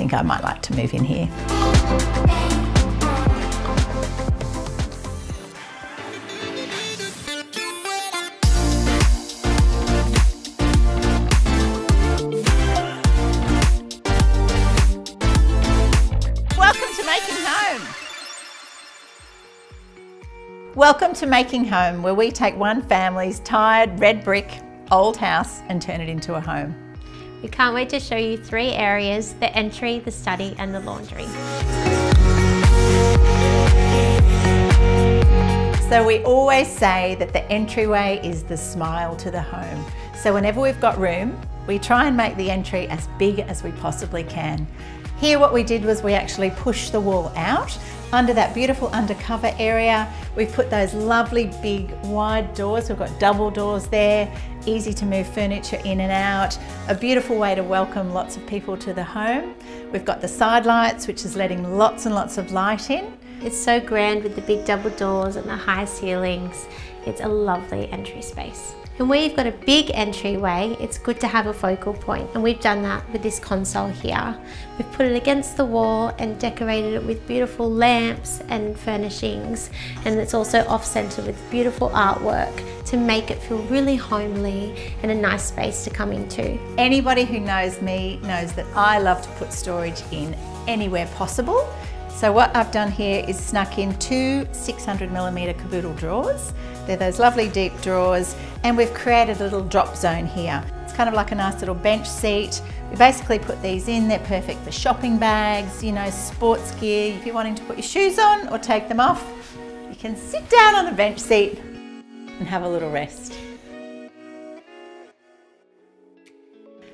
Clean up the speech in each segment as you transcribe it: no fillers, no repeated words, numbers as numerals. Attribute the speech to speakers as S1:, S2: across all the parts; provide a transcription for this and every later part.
S1: think I might like to move in here. Welcome to Making Home, where we take one family's tired red brick old house and turn it into a home.
S2: We can't wait to show you 3 areas: the entry, the study and the laundry.
S1: So we always say that the entryway is the smile to the home. So whenever we've got room, we try and make the entry as big as we possibly can. Here what we did was we actually pushed the wall out. Under that beautiful undercover area, we've put those lovely big wide doors. We've got double doors there, easy to move furniture in and out. A beautiful way to welcome lots of people to the home. We've got the side lights, which is letting lots and lots of light in.
S2: It's so grand with the big double doors and the high ceilings. It's a lovely entry space. And where you've got a big entryway, it's good to have a focal point, and we've done that with this console here. We've put it against the wall and decorated it with beautiful lamps and furnishings, and it's also off-centre with beautiful artwork to make it feel really homely and a nice space to come into.
S1: Anybody who knows me knows that I love to put storage in anywhere possible. So what I've done here is snuck in 2 600mm kaboodle drawers. They're those lovely deep drawers, and we've created a little drop zone here. It's kind of like a nice little bench seat. We basically put these in. They're perfect for shopping bags, you know, sports gear. If you're wanting to put your shoes on or take them off, you can sit down on a bench seat and have a little rest.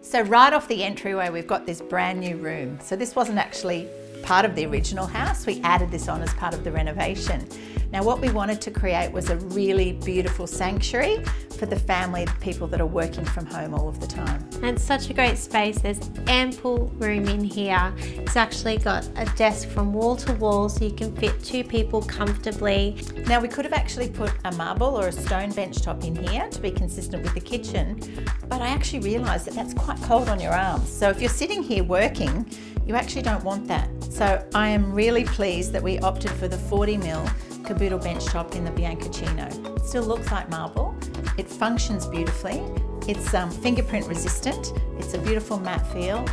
S1: So right off the entryway, we've got this brand new room. So this wasn't actually part of the original house. We added this on as part of the renovation. Now what we wanted to create was a really beautiful sanctuary for the family, the people that are working from home all of the time.
S2: And it's such a great space. There's ample room in here. It's actually got a desk from wall to wall so you can fit 2 people comfortably.
S1: Now we could have actually put a marble or a stone bench top in here to be consistent with the kitchen, but I actually realised that that's quite cold on your arms. So if you're sitting here working, you actually don't want that. So I am really pleased that we opted for the 40mm kaboodle bench top in the Bianconcino. It still looks like marble. It functions beautifully. It's fingerprint resistant. It's a beautiful matte feel.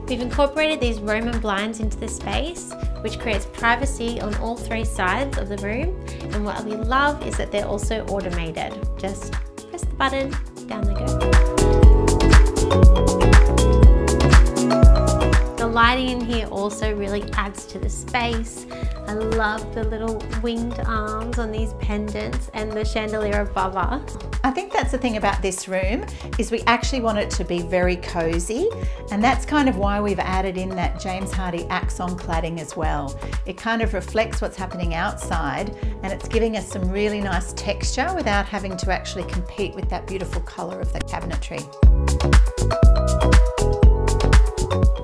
S2: We've incorporated these Roman blinds into the space, which creates privacy on all 3 sides of the room. And what we love is that they're also automated. Just press the button, down they go. The lighting in here also really adds to the space. I love the little winged arms on these pendants and the chandelier above us.
S1: I think that's the thing about this room, is we actually want it to be very cozy, and that's kind of why we've added in that James Hardie Axon cladding as well. It kind of reflects what's happening outside, and it's giving us some really nice texture without having to actually compete with that beautiful colour of the cabinetry.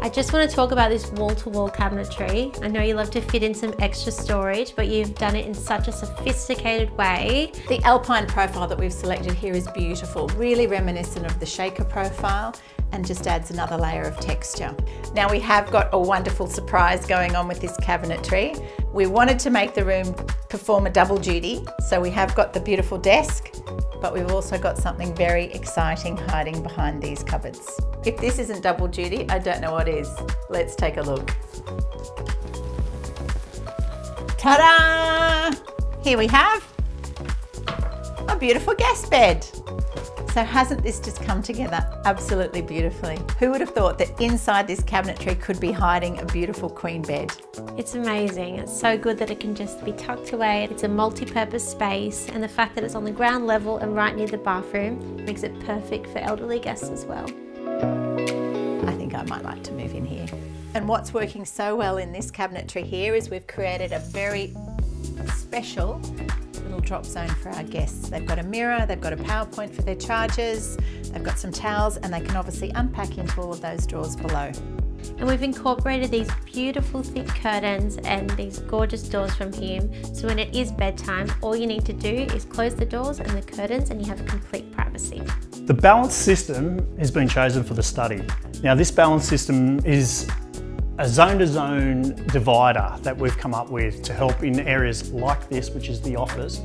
S2: I just want to talk about this wall-to-wall cabinetry. I know you love to fit in some extra storage, but you've done it in such a sophisticated way.
S1: The alpine profile that we've selected here is beautiful, really reminiscent of the shaker profile, and just adds another layer of texture. Now we have got a wonderful surprise going on with this cabinetry. We wanted to make the room perform a double duty, so we have got the beautiful desk, but we've also got something very exciting hiding behind these cupboards. If this isn't double duty, I don't know what is. Let's take a look. Ta-da! Here we have a beautiful guest bed. So hasn't this just come together absolutely beautifully? Who would have thought that inside this cabinetry could be hiding a beautiful queen bed?
S2: It's amazing. It's so good that it can just be tucked away. It's a multi-purpose space, and the fact that it's on the ground level and right near the bathroom makes it perfect for elderly guests as well.
S1: I think I might like to move in here. And what's working so well in this cabinetry here is we've created a very special little drop zone for our guests. They've got a mirror, they've got a PowerPoint for their chargers, they've got some towels, and they can obviously unpack into all of those drawers below.
S2: And we've incorporated these beautiful thick curtains and these gorgeous doors from Hume. So when it is bedtime, all you need to do is close the doors and the curtains and you have complete privacy.
S3: The balance system has been chosen for the study. Now this balance system is a zone-to-zone divider that we've come up with to help in areas like this, which is the office.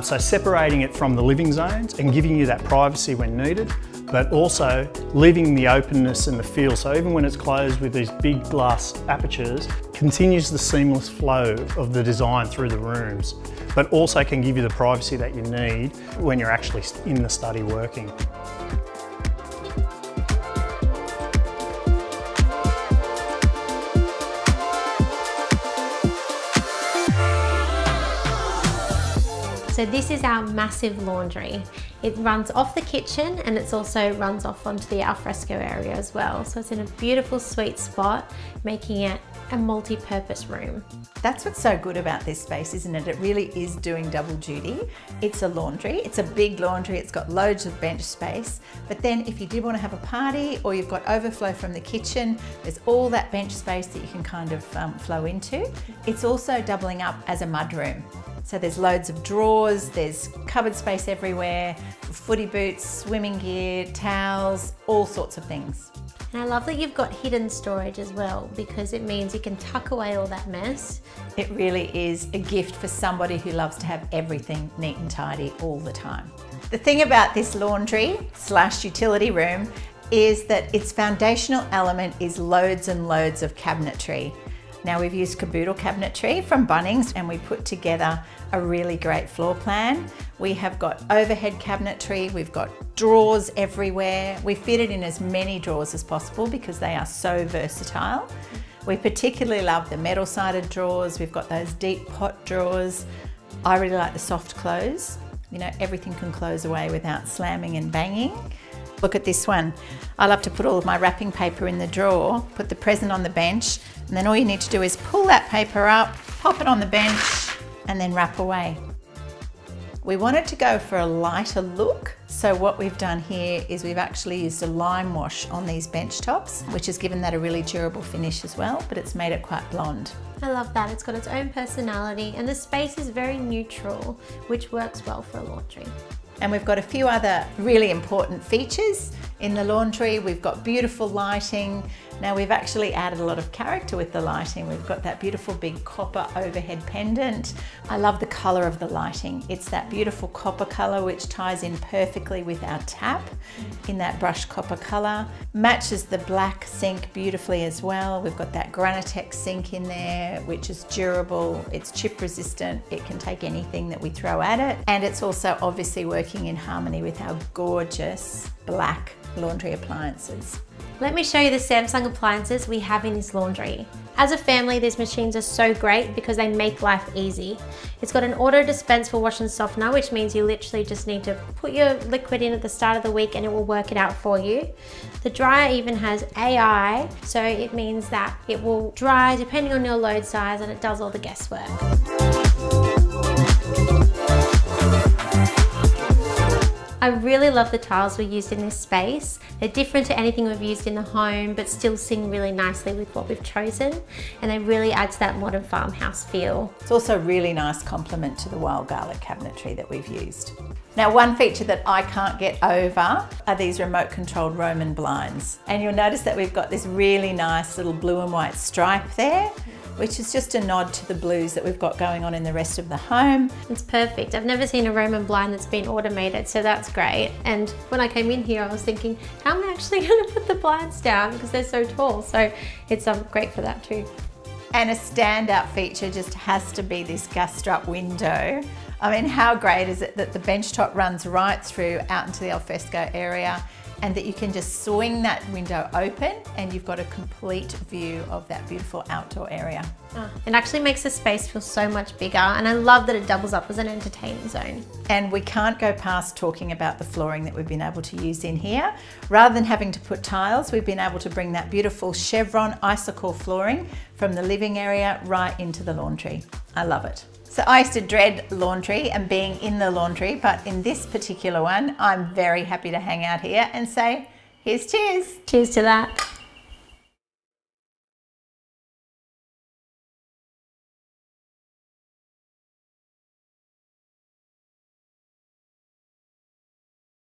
S3: So separating it from the living zones and giving you that privacy when needed, but also leaving the openness and the feel. So even when it's closed with these big glass apertures, continues the seamless flow of the design through the rooms, but also can give you the privacy that you need when you're actually in the study working.
S2: So this is our massive laundry. It runs off the kitchen and it also runs off onto the alfresco area as well. So it's in a beautiful sweet spot, making it a multi-purpose room.
S1: That's what's so good about this space, isn't it? It really is doing double duty. It's a laundry, it's a big laundry, it's got loads of bench space, but then if you did want to have a party or you've got overflow from the kitchen, there's all that bench space that you can kind of flow into. It's also doubling up as a mudroom. So there's loads of drawers, there's cupboard space everywhere, footy boots, swimming gear, towels, all sorts of things.
S2: And I love that you've got hidden storage as well, because it means you can tuck away all that mess.
S1: It really is a gift for somebody who loves to have everything neat and tidy all the time. The thing about this laundry/utility room is that its foundational element is loads and loads of cabinetry. Now we've used kaboodle cabinetry from Bunnings and we put together a really great floor plan. We have got overhead cabinetry, we've got drawers everywhere. We fit it in as many drawers as possible because they are so versatile. We particularly love the metal-sided drawers. We've got those deep pot drawers. I really like the soft close. You know, everything can close away without slamming and banging. Look at this one. I love to put all of my wrapping paper in the drawer, put the present on the bench, and then all you need to do is pull that paper up, pop it on the bench, and then wrap away. We wanted to go for a lighter look, so what we've done here is we've actually used a lime wash on these bench tops, which has given that a really durable finish as well, but it's made it quite blonde.
S2: I love that. It's got its own personality and the space is very neutral, which works well for a laundry.
S1: And we've got a few other really important features in the laundry. We've got beautiful lighting. Now we've actually added a lot of character with the lighting. We've got that beautiful big copper overhead pendant. I love the colour of the lighting. It's that beautiful copper colour which ties in perfectly with our tap in that brushed copper colour. Matches the black sink beautifully as well. We've got that Granitex sink in there which is durable, it's chip resistant, it can take anything that we throw at it, and it's also obviously working in harmony with our gorgeous black laundry appliances.
S2: Let me show you the Samsung appliances we have in this laundry. As a family, these machines are so great because they make life easy. It's got an auto dispense for wash and softener, which means you literally just need to put your liquid in at the start of the week and it will work it out for you. The dryer even has AI, so it means that it will dry depending on your load size and it does all the guesswork. I really love the tiles we used in this space. They're different to anything we've used in the home, but still sing really nicely with what we've chosen. And they really add to that modern farmhouse feel.
S1: It's also a really nice complement to the wild garlic cabinetry that we've used. Now, one feature that I can't get over are these remote controlled Roman blinds. And you'll notice that we've got this really nice little blue and white stripe there, which is just a nod to the blues that we've got going on in the rest of the home.
S2: It's perfect. I've never seen a Roman blind that's been automated, so that's great. And when I came in here, I was thinking, how am I actually going to put the blinds down because they're so tall? So it's great for that too.
S1: And a standout feature just has to be this gust-up window. I mean, how great is it that the bench top runs right through out into the alfresco area, and that you can just swing that window open and you've got a complete view of that beautiful outdoor area.
S2: It actually makes the space feel so much bigger, and I love that it doubles up as an entertaining zone.
S1: And we can't go past talking about the flooring that we've been able to use in here. Rather than having to put tiles, we've been able to bring that beautiful chevron icicle flooring from the living area right into the laundry. I love it. So I used to dread laundry and being in the laundry, but in this particular one, I'm very happy to hang out here and say, here's cheers.
S2: Cheers to that.